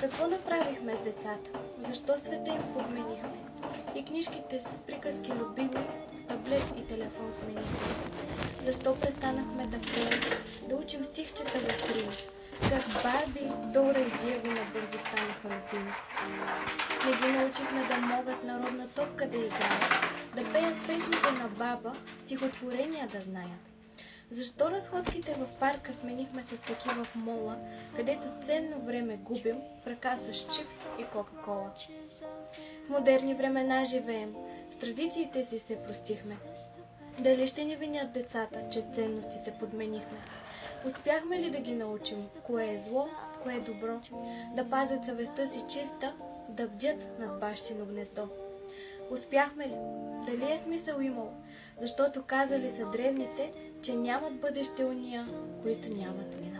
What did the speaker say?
Какво направихме с децата? Защо света им подменихме? И книжките с приказки любими, с таблет и телефон сменихме. Защо престанахме да пеем, да учим стихчета в Рим? Как Барби, Дора и Диего набързо станаха любими. Не ги научихме да могат народна топка да играят, да пеят песните на баба, стихотворения да знаят. Защо разходките в парка сменихме с такива в мола, където ценно време губим в ръка с чипс и кока-кола? В модерни времена живеем, с традициите си се простихме. Дали ще ни винят децата, че ценностите подменихме? Успяхме ли да ги научим, кое е зло, кое е добро, да пазят съвестта си чиста, да бдят над бащино гнездо? Успяхме ли? Дали е смисъл имало? Защото казали са древните, че нямат бъдеще уния, които нямат минало.